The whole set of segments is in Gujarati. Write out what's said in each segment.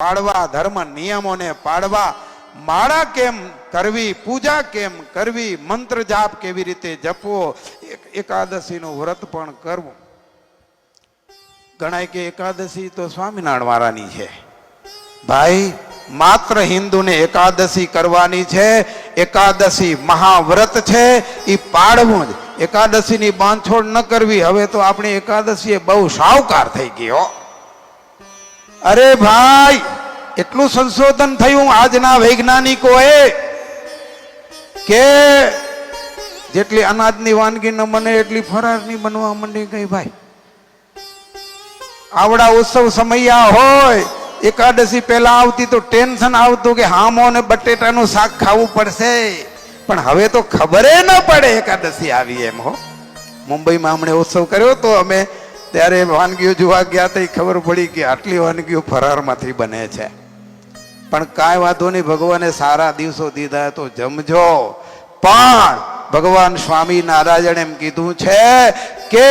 પાડવા, ધર્મ નિયમોને પાડવા, માળા કેમ કરવી, પૂજા કેમ કરવી, મંત્ર જાપ કેવી રીતે જપવો, એકાદશીનું વ્રત પણ કરવું. ગણાય કે એકાદશી તો સ્વામિનારાયણ વાળાની છે. ભાઈ માત્ર હિન્દુને એકાદશી કરવાની છે. એકાદશી મહાવ્રત છે, એ પાડવું જ. એકાદશીની બાંધછોડ ન કરવી. હવે તો આપણી એકાદશી બહુ સાવકાર થઈ ગયો. અરે ભાઈ એટલું સંશોધન થયું આજના વૈજ્ઞાનિકોએ કે જેટલી અનાજની વાનગી ન બને એટલી ફરારની બનવા માંડી ગઈ. ભાઈ આવડા ઉત્સવ સમયા હોય, એકાદશી પહેલા આવતી તો ટેન્શન આવતું કે હામો ને બટેટાનું શાક ખાવું પડશે, પણ હવે તો ખબર ન પડે એકાદશી આવી એમ. હો મુંબઈમાં હમણે ઉત્સવ કર્યો તો અમે, ત્યારે વાનગીઓ જોવા ગયા તો ખબર પડી કે આટલી વાનગીઓ ફરારમાંથી બને છે. પણ કાંઈ વાંધો નહીં, ભગવાને સારા દિવસો દીધા તો જમજો. પણ ભગવાન સ્વામિનારાયણ એમ કીધું છે કે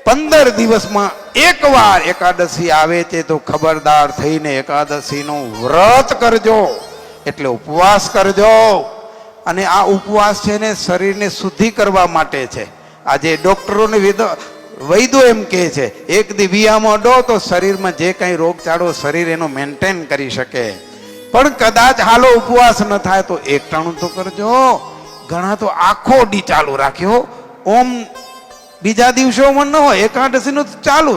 15 દિવસમાં એકવાર એકાદશી આવે છે તો ખબરદાર થઈને એકાદશીનું વ્રત કરજો, એટલે ઉપવાસ કરજો. અને આ ઉપવાસ છે ને શરીરને શુદ્ધિ કરવા માટે છે. આજે ડોક્ટરોને વૈદો એમ કહે છે એક દી વિયામાં ડો તો શરીરમાં જે કંઈ રોગચાળો શરીર એનો મેન્ટેન કરી શકે. પણ કદાચ હાલો ઉપવાસ ન થાય તો એકટાણું તો કરજો. ઘણા તો આખો દી ચાલુ રાખ્યો. ઓમ બીજા દિવસોમાં ન હોય, એકાદશીનું ચાલુ.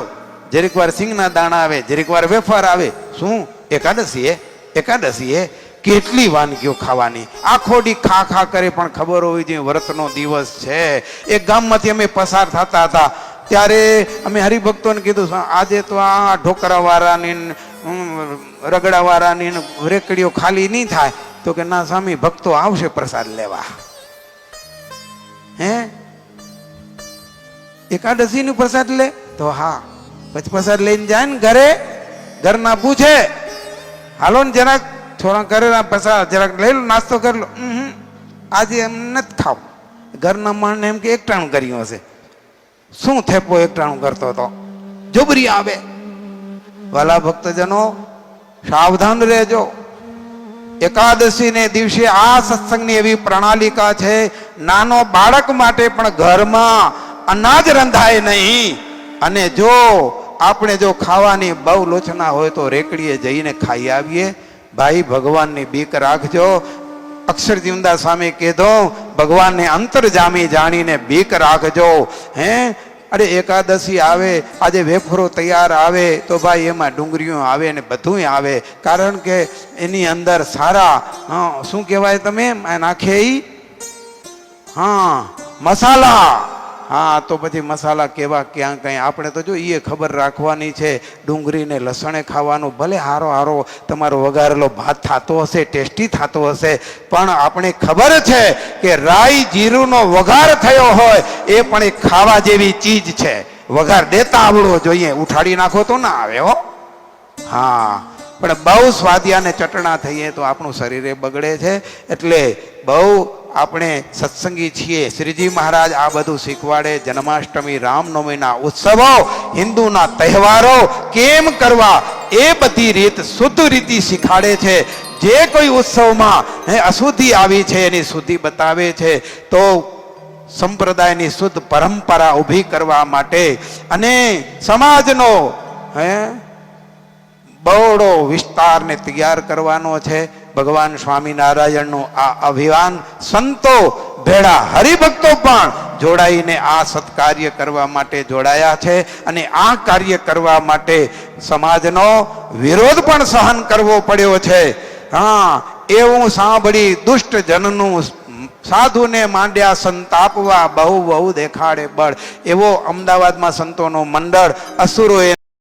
જરીક વાર સિંગના દાણા આવે, જરીક વાર વેફર આવે. શું એકાદશી એ કેટલી વાનગીઓ ખાવાની? આખો દી ખા કરે, પણ ખબર હોવી જોઈએ વ્રતનો દિવસ છે. એક ગામમાંથી અમે પસાર થતા હતા ત્યારે અમે હરિભક્તોને કીધું આજે તો આ ઢોકરા વાળાની રગડા વાળાની રેકડીઓ ખાલી નહીં થાય. તો કે ના સ્વામી, ભક્તો આવશે પ્રસાદ લેવા. હે એકાદશી નું પ્રસાદ લે તો હા, પછી પ્રસાદ લઈને જાય ને ઘરે, ઘરના પૂછે હાલો ને જરાક થોડા કરે પ્રસાદ જરાક લઈ લો, નાસ્તો કરી લો. આજે એમ નથી ખાવ. ઘરના માણને એમ કે એકટાણું કર્યું હશે. શું થેપો એકટાણું કરતો હતો? જબરી આવે. વાલા ભક્તજનો સાવધાન રહેજો. એકાદશી ને દિવસે આ સત્સંગની એવી પ્રણાલિકા છે, નાનો બાળક માટે પણ ઘરમાં અનાજ રંધાય નહીં. અને જો આપણે જો ખાવાની બહુ લોચના હોય તો રેકડીએ જઈને ખાઈ આવીએ. ભાઈ ભગવાનની બીક રાખજો. અક્ષરજીવનદાસ સ્વામી કીધો ભગવાનને અંતરજામી જાણીને બીક રાખજો. હે અરે એકાદશી આવે, આજે વેફરો તૈયાર આવે તો ભાઈ એમાં ડુંગળીઓ આવે ને બધું આવે. કારણ કે એની અંદર સારા શું કહેવાય તમે નાખે મસાલા. હા તો પછી મસાલા કેવા ક્યાં કઈ આપણે તો જો એ ખબર રાખવાની છે. ડુંગળીને લસણે ખાવાનું, ભલે હારો તમારો વઘારેલો ભાત થતો હશે, ટેસ્ટી થતો હશે, પણ આપણે ખબર છે કે રાઈ જીરુંનો વઘાર થયો હોય એ પણ એક ખાવા જેવી ચીજ છે. વઘાર દેતા આવડવો જોઈએ, ઉઠાડી નાખો તો ના આવે. હો હા, પણ બહુ સ્વાદિયા ને ચટણા થઈએ તો આપણું શરીરે બગડે છે. એટલે બહુ આપણે સત્સંગી છીએ. શ્રીજી મહારાજ આ બધું શીખવાડે. જન્માષ્ટમી, રામનવમીના ઉત્સવો, હિન્દુના તહેવારો કેમ કરવા એ બધી રીત શુદ્ધ રીતિ શીખાડે છે. જે કોઈ ઉત્સવમાં અશુદ્ધિ આવી છે એની શુદ્ધિ બતાવે છે. તો સંપ્રદાયની શુદ્ધ પરંપરા ઊભી કરવા માટે અને સમાજનો બહોળો વિસ્તારને તૈયાર કરવાનો છે. ભગવાન સ્વામિનારાયણનું આ અભિયાન સંતો ભેળા હરિભક્તો પણ જોડાઈને આ સત્કાર્ય કરવા માટે જોડાયા છે. અને આ કાર્ય કરવા માટે સમાજનો વિરોધ પણ સહન કરવો પડ્યો છે. હા, એવું સાંભળી દુષ્ટ જનનું સાધુને માંડ્યા સંતાપવા, બહુ દેખાડે બળ. એવો અમદાવાદમાં સંતોનો મંડળ અસુરોએ